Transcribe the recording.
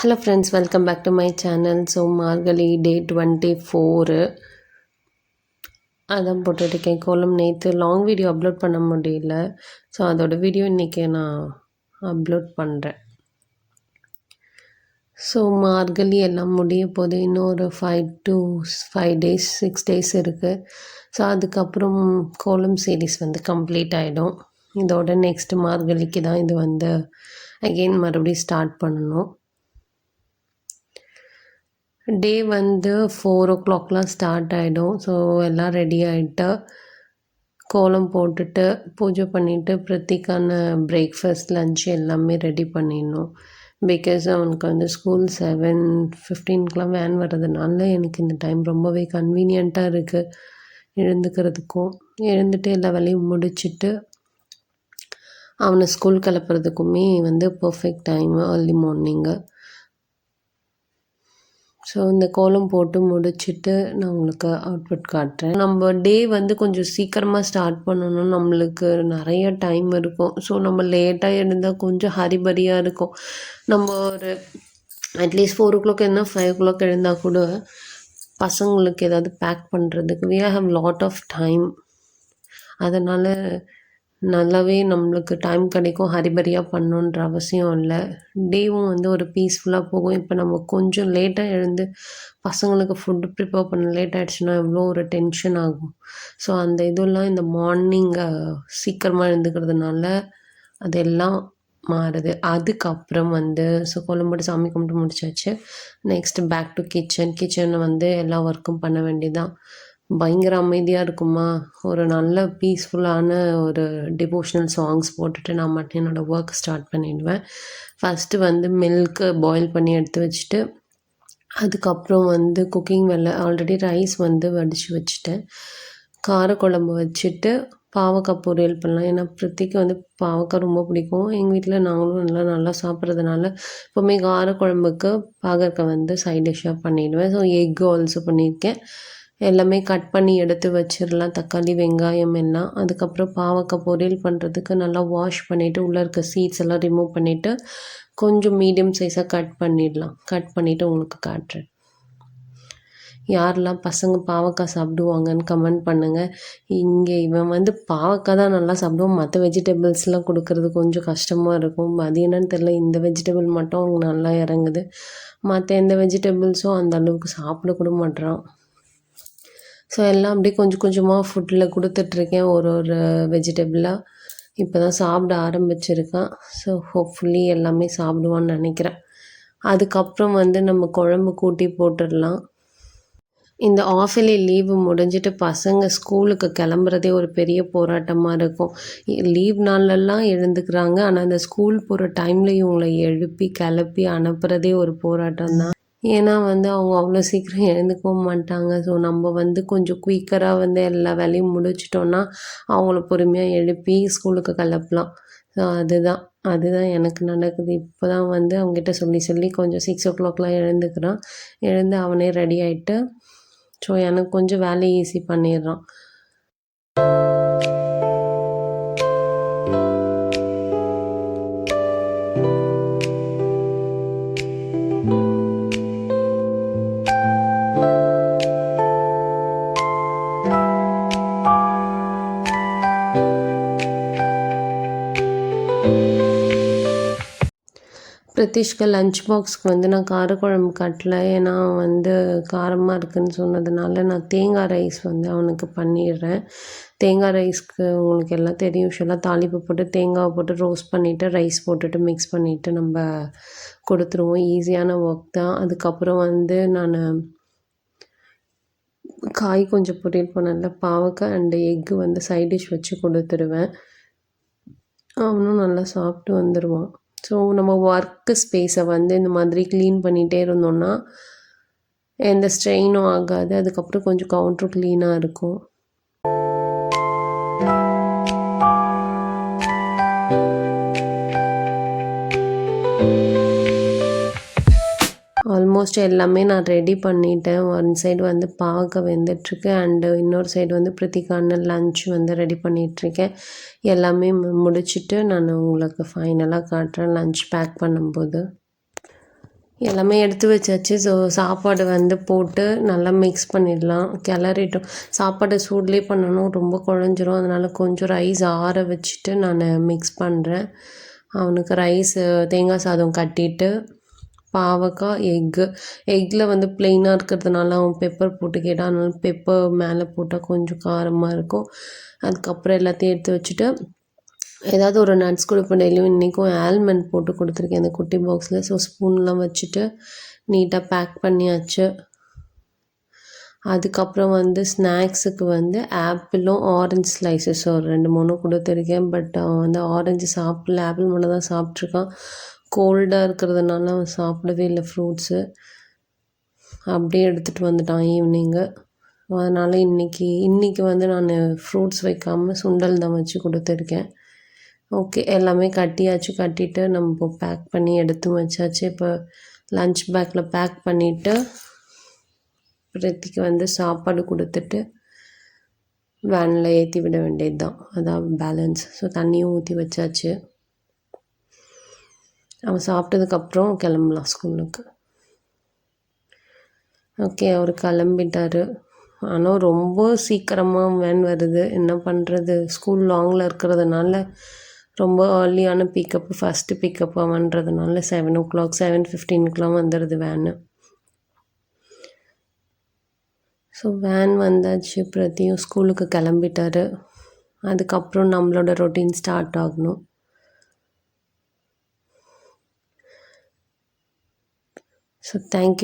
Hello friends, welcome back to my channel. So Margali day 24 அதான் போட்டுருக்கேன் கோலம். நேற்று லாங் வீடியோ அப்லோட் பண்ண முடியல. ஸோ அதோட வீடியோ இன்றைக்கி நான் அப்லோட் பண்ணுறேன். ஸோ மார்கழி எல்லாம் முடிய போது இன்னும் ஒரு 5 days 6 days இருக்குது. ஸோ அதுக்கப்புறம் கோலம் சீரீஸ் கம்ப்ளீட் ஆகிடும். இதோட நெக்ஸ்ட் மார்கழிக்கு தான் இது அகெயின் மறுபடியும் ஸ்டார்ட் பண்ணணும். டே 4 o'clockலாம் ஸ்டார்ட் ஆகிடும். ஸோ எல்லாம் ரெடி ஆகிட்டு கோலம் போட்டுட்டு பூஜை பண்ணிவிட்டு பிரத்திக்கான பிரேக்ஃபாஸ்ட் லன்ச் எல்லாமே ரெடி பண்ணிடணும். பிகாஸ் அவனுக்கு ஸ்கூல் 7:15 வேன் வர்றதுனால எனக்கு இந்த டைம் ரொம்பவே கன்வீனியண்ட்டாக இருக்குது எழுந்துக்கிறதுக்கும். எழுந்துட்டு எல்லா வேலையும் முடிச்சுட்டு அவனை ஸ்கூல் கிளப்புறதுக்குமே perfect time early morning. So இந்த கோலம் போட்டு முடிச்சுட்டு நான் உங்களுக்கு அவுட்புட் காட்டுறேன். நம்ம டே கொஞ்சம் சீக்கிரமாக ஸ்டார்ட் பண்ணணும். நம்மளுக்கு நிறைய டைம் இருக்கும். ஸோ நம்ம லேட்டாக எழுந்தால் கொஞ்சம் ஹரிபரியாக இருக்கும். நம்ம ஒரு அட்லீஸ்ட் 4 o'clock இருந்தால் 5 o'clock எழுந்தால் கூட பசங்களுக்கு ஏதாவது பேக் பண்ணுறதுக்கு we have lot of time. அதனால் நல்லாவே நம்மளுக்கு டைம் கிடைக்கும். ஹரிபரியாக பண்ணணுன்ற அவசியம் இல்லை. டேவும் ஒரு பீஸ்ஃபுல்லாக போகும். இப்போ நம்ம கொஞ்சம் லேட்டாக எழுந்து பசங்களுக்கு ஃபுட்டு ப்ரிப்பேர் பண்ண லேட் ஆகிடுச்சுன்னா எவ்வளோ ஒரு டென்ஷன் ஆகும். ஸோ அந்த இதெல்லாம் இந்த மார்னிங் சீக்கிரமாக எழுந்துக்கிறதுனால அதெல்லாம் மாறுது. அதுக்கப்புறம் ஸோ கோலம் போட்டு சாமி கும்பிட்டு முடிச்சாச்சு. நெக்ஸ்ட்டு பேக் டு கிச்சனில் எல்லா ஒர்க்கும் பண்ண வேண்டியதான். பயங்கர அமைதியாக இருக்குமா. ஒரு நல்ல பீஸ்ஃபுல்லான ஒரு டிவோஷனல் சாங்ஸ் போட்டுட்டு நான் மட்டும் என்னோடய ஒர்க் ஸ்டார்ட் பண்ணிடுவேன். ஃபஸ்ட்டு மில்க்கு பாயில் பண்ணி எடுத்து வச்சுட்டு அதுக்கப்புறம் குக்கிங் வேலை ஆல்ரெடி ரைஸ் வடித்து வச்சுட்டேன். காரக்குழம்பு வச்சுட்டு பாவக்காய் பொரியல் பண்ணலாம். ஏன்னா பிரத்திக்கு பாவக்காய் ரொம்ப பிடிக்கும். எங்கள் வீட்டில் நாங்களும் நல்லா சாப்பிட்றதுனால எப்போவுமே காரக்குழம்புக்கு பாகற்காய் சைட் டிஷ்ஷாக பண்ணிவிடுவேன். ஸோ எக் ஆல்சோ பண்ணியிருக்கேன். எல்லாமே கட் பண்ணி எடுத்து வச்சிடலாம். தக்காளி வெங்காயம் எல்லாம். அதுக்கப்புறம் பாவக்காய் பொரியல் பண்ணுறதுக்கு நல்லா வாஷ் பண்ணிவிட்டு உள்ளே இருக்க சீட்ஸ் எல்லாம் ரிமூவ் பண்ணிவிட்டு கொஞ்சம் மீடியம் சைஸாக கட் பண்ணிடலாம். கட் பண்ணிவிட்டு உங்களுக்கு காட்டுறேன். யாரெல்லாம் பசங்க பாவக்காய் சாப்பிடுவாங்கன்னு கமெண்ட் பண்ணுங்கள். இங்கே இவன் பாவக்காய் தான் நல்லா சாப்பிடுவோம். மற்ற வெஜிடபிள்ஸ்லாம் கொடுக்கறது கொஞ்சம் கஷ்டமாக இருக்கும். அது என்னன்னு தெரில, இந்த வெஜிடபிள் மட்டும் அவங்க நல்லா இறங்குது. மற்ற எந்த வெஜிடபிள்ஸும் அந்த அளவுக்கு சாப்பிட கூட மாட்றான். ஸோ எல்லாம் அப்படியே கொஞ்சம் கொஞ்சமாக ஃபுட்டில் கொடுத்துட்ருக்கேன். ஒரு வெஜிடபிளாக இப்போ தான் சாப்பிட ஆரம்பிச்சிருக்கான். ஸோ ஹோப்ஃபுல்லி எல்லாமே சாப்பிடுவான்னு நினைக்கிறேன். அதுக்கப்புறம் நம்ம குழம்பு கூட்டி போட்டுடலாம். இந்த ஆஃபலி லீவு முடிஞ்சிட்டு பசங்க ஸ்கூலுக்கு கிளம்புறதே ஒரு பெரிய போராட்டமாக இருக்கும். லீவ் நாள்லலாம் எழுந்துக்கிறாங்க. ஆனால் அந்த ஸ்கூல் போகிற டைமில் இவங்களை எழுப்பி கிளப்பி அனுப்புகிறதே ஒரு போராட்டம் தான். ஏன்னா அவங்க அவ்வளோ சீக்கிரம் எழுந்துக்கவும் மாட்டாங்க. ஸோ நம்ம கொஞ்சம் குயிக்கராக எல்லா வேலையும் முடிச்சிட்டோன்னா அவங்கள பொறுமையாக எழுப்பி ஸ்கூலுக்கு கிளப்பலாம். ஸோ அதுதான் எனக்கு நடக்குது. இப்போ தான் அவங்ககிட்ட சொல்லி கொஞ்சம் 6 o'clockலாம் எழுந்துக்கிறான். எழுந்து அவனே ரெடி ஆகிட்டு ஸோ எனக்கு கொஞ்சம் வேலையை ஈஸி பண்ணிடுறான். பிரதீஷ்க்கு லஞ்ச் பாக்ஸ்க்கு நான் காரக்குழம்பு கட்டல. ஏன்னா காரமாக இருக்குதுன்னு சொன்னதுனால நான் தேங்காய் ரைஸ் அவனுக்கு பண்ணிடுறேன். தேங்காய் ரைஸ்க்கு உங்களுக்கு எல்லாம் தெரியும். யூஸ்வலாக தாளிப்பு போட்டு தேங்காவை போட்டு ரோஸ்ட் பண்ணிவிட்டு ரைஸ் போட்டுட்டு மிக்ஸ் பண்ணிவிட்டு நம்ம கொடுத்துருவோம். ஈஸியான ஒர்க் தான். அதுக்கப்புறம் நான் காய் கொஞ்சம் பொரியல் பண்ணல, பாவக்காய் அண்டு எக்கு சைட் டிஷ் வச்சு கொடுத்துருவேன். அவனும் நல்லா சாப்பிட்டு வந்துடுவான். ஸோ நம்ம ஒர்க்கு ஸ்பேஸை இந்த மாதிரி க்ளீன் பண்ணிகிட்டே இருந்தோம்னா எந்த ஸ்ட்ரெயினும் ஆகாது. அதுக்கப்புறம் கொஞ்சம் கவுண்டரும் க்ளீனாக இருக்கும். ஆல்மோஸ்ட் எல்லாமே நான் ரெடி பண்ணிட்டேன். ஒன் சைடு பாவக்காய் வெந்துட்டுருக்கு அண்டு இன்னொரு சைடு பிரத்திக்கான லன்ச் ரெடி பண்ணிகிட்ருக்கேன். எல்லாமே முடிச்சுட்டு நான் உங்களுக்கு ஃபைனலாக காட்டுறேன் லன்ச் பேக் பண்ணும்போது. எல்லாமே எடுத்து வச்சாச்சு. ஸோ சாப்பாடு வந்து போட்டு நல்லா மிக்ஸ் பண்ணிடலாம். கிளறிட்டோம். சாப்பாடு சூட்லேயே பண்ணணும், ரொம்ப குழஞ்சிரும். அதனால் கொஞ்சம் ரைஸ் ஆற வச்சுட்டு நான் மிக்ஸ் பண்ணுறேன். அவனுக்கு ரைஸு தேங்காய் சாதம் கட்டிட்டு பாவக்காய், எக்கில் வந்து ப்ளெயினாக இருக்கிறதுனால அவன் பெப்பர் போட்டு கேட்டான். அதனால பெப்பர் மேலே போட்டால் கொஞ்சம் காரமாக இருக்கும். அதுக்கப்புறம் எல்லாத்தையும் எடுத்து வச்சுட்டு ஏதாவது ஒரு நட்ஸ் கொடுப்பேன் டெய்லியும். இன்றைக்கும் ஆல்மண்ட் போட்டு கொடுத்துருக்கேன் இந்த குட்டி பாக்ஸில். ஸோ ஸ்பூன்லாம் வச்சுட்டு நீட்டாக பேக் பண்ணியாச்சு. அதுக்கப்புறம் வந்து ஸ்நாக்ஸுக்கு வந்து ஆப்பிளும் ஆரஞ்சு ஸ்லைசஸ் ஒரு 2-3 கொடுத்துருக்கேன். பட் அவன் வந்து ஆரஞ்சு சாப்பிடல, ஆப்பிள் மட்டும் தான் சாப்பிட்ருக்கான். கோல்டாக இருக்கிறதுனால அவன் சாப்பிடவே இல்லை ஃப்ரூட்ஸு. அப்படியே எடுத்துகிட்டு வந்துட்டான் ஈவினிங்கு. அதனால் இன்றைக்கி வந்து நான் ஃப்ரூட்ஸ் வைக்காமல் சுண்டல் தான் வச்சு கொடுத்துருக்கேன். ஓகே, எல்லாமே கட்டியாச்சு. கட்டிட்டு நம்ம பேக் பண்ணி எடுத்து வச்சாச்சு. இப்போ லன்ச் பேக்கில் பேக் பண்ணிவிட்டு பிரத்திக்கு வந்து சாப்பாடு கொடுத்துட்டு வேனில் ஏற்றி விட வேண்டியது தான். அதான் பேலன்ஸ். ஸோ தண்ணியும் ஊற்றி வச்சாச்சு. அவன் சாப்பிட்டதுக்கப்புறம் கிளம்பலாம் ஸ்கூலுக்கு. ஓகே, அவர் கிளம்பிட்டார். ஆனால் ரொம்ப சீக்கிரமாக வேன் வருது. என்ன பண்ணுறது, ஸ்கூல் லாங்கில் இருக்கிறதுனால ரொம்ப ஏர்லியான பிக்கப்பு, ஃபஸ்ட்டு பிக்கப் அவன்றதுனால 7 o'clock 7:15 வந்துடுது வேனு. ஸோ வேன் வந்தாச்சு. பிரதியும் ஸ்கூலுக்கு கிளம்பிட்டாரு. அதுக்கப்புறம் நம்மளோட ரொட்டீன் ஸ்டார்ட் ஆகணும். So thank you.